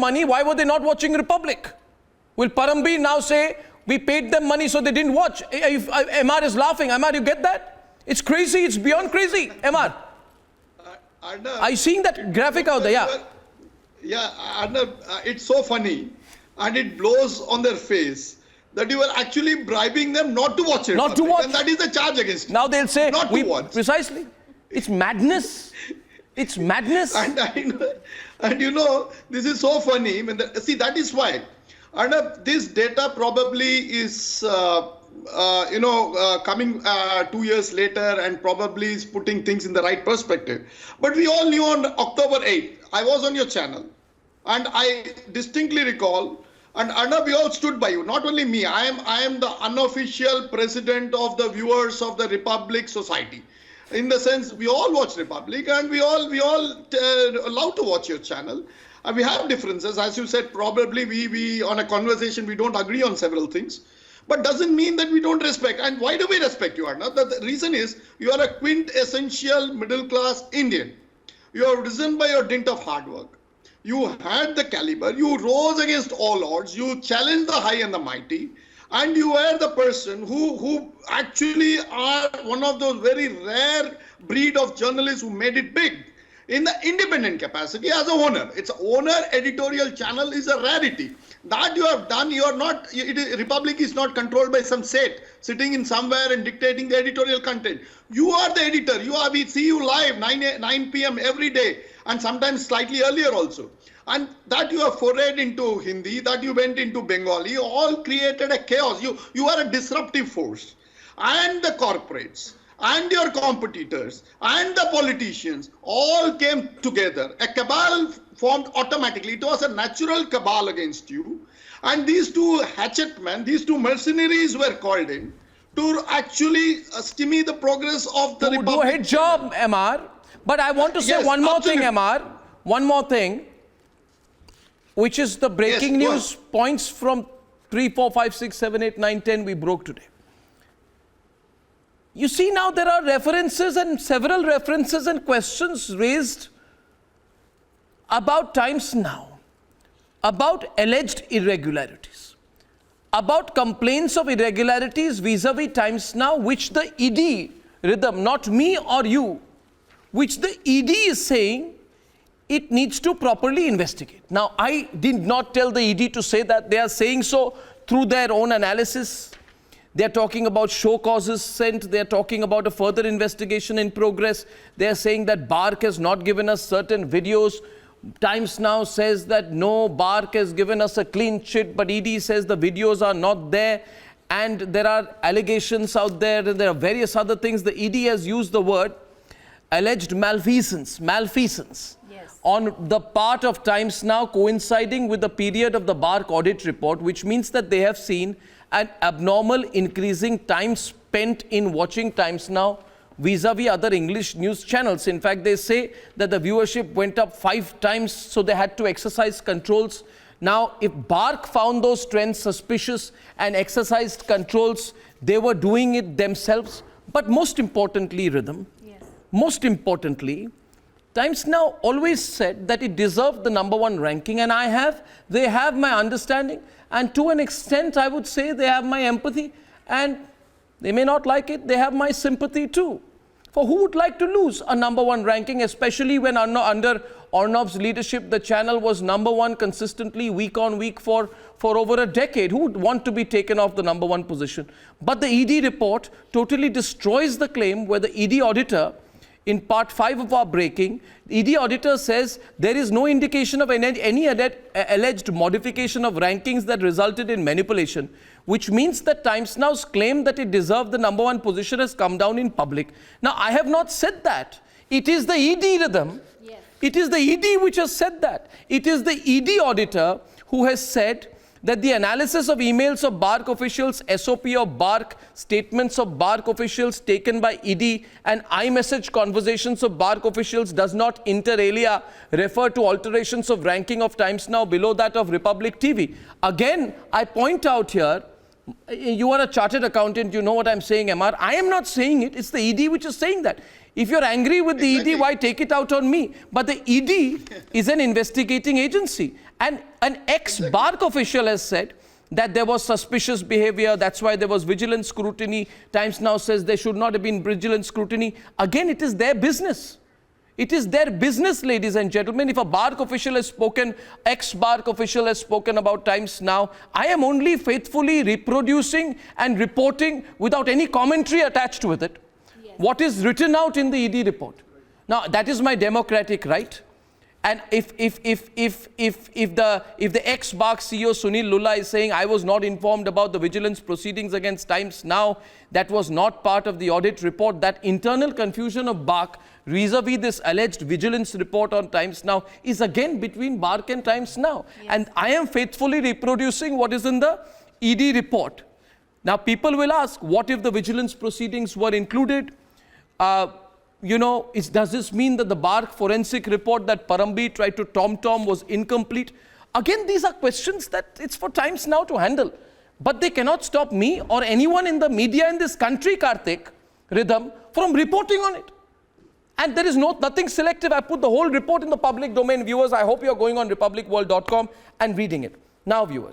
money, why were they not watching Republic? Will Parambir now say, we paid them money so they didn't watch? MR is laughing. MR, you get that? It's crazy. It's beyond crazy. MR. Are you seeing that graphic out there? Yeah. Yeah, Arnab, it's so funny and it blows on their face that you are actually bribing them not to watch it. Not to watch. And that is the charge against you. Now they'll say, not to watch. Precisely. It's madness. It's madness. And you know, this is so funny. See, that is why. Arnab, this data probably is, coming 2 years later and probably is putting things in the right perspective. But we all knew on October 8th, I was on your channel and I distinctly recall, and Arnab, we all stood by you, not only me, I am the unofficial president of the viewers of the Republic Society. In the sense, we all watch Republic and we all allowed to watch your channel. And we have differences, as you said, probably we on a conversation, we don't agree on several things, but doesn't mean that we don't respect. And why do we respect you, Arnab? The reason is you are a quintessential middle-class Indian. You have risen by your dint of hard work. You had the caliber, you rose against all odds, you challenged the high and the mighty, and you were the person who actually are one of those very rare breed of journalists who made it big. In the independent capacity as a owner. It's an owner editorial channel is a rarity. That you have done, you are not, Republic is not controlled by some set sitting in somewhere and dictating the editorial content. You are the editor. We see you live 9 p.m. every day and sometimes slightly earlier also. And that you have forayed into Hindi, that you went into Bengali, all created a chaos. You are a disruptive force. And the corporates and your competitors and the politicians all came together. A cabal formed automatically. It was a natural cabal against you. And these two hatchet men, these two mercenaries were called in to actually stymie the progress of the Republic. Do a hit job, MR. But I want to say yes, one more absolutely. thing, MR. One more thing, which is the breaking news points from 3, 4, 5, 6, 7, 8, 9, 10 we broke today. You see, now there are references and several references and questions raised about Times Now, about alleged irregularities, about complaints of irregularities vis-a-vis Times Now, which the ED, Rhythm, not me or you, which the ED is saying it needs to properly investigate. Now, I did not tell the ED to say that. They are saying so through their own analysis. They're talking about show causes sent. They're talking about a further investigation in progress. They're saying that BARC has not given us certain videos. Times Now says that no, BARC has given us a clean chit, but ED says the videos are not there. And there are allegations out there. And there are various other things. The ED has used the word alleged malfeasance on the part of Times Now, coinciding with the period of the BARC audit report, which means that they have seen an abnormal increasing time spent in watching Times Now vis-a-vis other English news channels. In fact, they say that the viewership went up 5 times, so they had to exercise controls. Now, if BARC found those trends suspicious and exercised controls, they were doing it themselves. But most importantly, Rhythm, most importantly, Times Now always said that it deserved the #1 ranking, and they have my understanding, and to an extent I would say they have my empathy, and they may not like it, they have my sympathy too. For who would like to lose a #1 ranking, especially when under Arnab's leadership the channel was #1 consistently week on week for over a decade? Who would want to be taken off the #1 position? But the ED report totally destroys the claim, where the ED auditor, in part 5 of our breaking, the ED auditor says there is no indication of any alleged modification of rankings that resulted in manipulation, which means that Times Now's claim that it deserved the #1 position has come down in public. Now, I have not said that. It is the ED, Rhythm. Yes. It is the ED which has said that. It is the ED auditor who has said that the analysis of emails of BARC officials, SOP of BARC, statements of BARC officials taken by ED, and iMessage conversations of BARC officials does not inter alia refer to alterations of ranking of Times Now below that of Republic TV. Again, I point out here, you are a chartered accountant, you know what I'm saying, MR. I am not saying it, it's the ED which is saying that. If you're angry with the ED, why take it out on me? But the ED is an investigating agency. And an ex-BARC official has said that there was suspicious behavior, that's why there was vigilant scrutiny. Times Now says there should not have been vigilant scrutiny. Again, it is their business. It is their business, ladies and gentlemen. If a BARC official has spoken, ex-BARC official has spoken about Times Now, I am only faithfully reproducing and reporting without any commentary attached with it. Yes. What is written out in the ED report. Now, that is my democratic right. And if the ex-BARC CEO Sunil Lulla is saying I was not informed about the vigilance proceedings against Times Now, that was not part of the audit report, that internal confusion of BARC vis-a-vis this alleged vigilance report on Times Now is again between BARC and Times Now. Yes. And I am faithfully reproducing what is in the ED report. Now people will ask, what if the vigilance proceedings were included? Does this mean that the BARC forensic report that Parambi tried to tom-tom was incomplete? Again, these are questions that it's for Times Now to handle. But they cannot stop me or anyone in the media in this country, Karthik, Rhythm, from reporting on it. And there is nothing selective. I put the whole report in the public domain. Viewers, I hope you're going on republicworld.com and reading it. Now, viewers.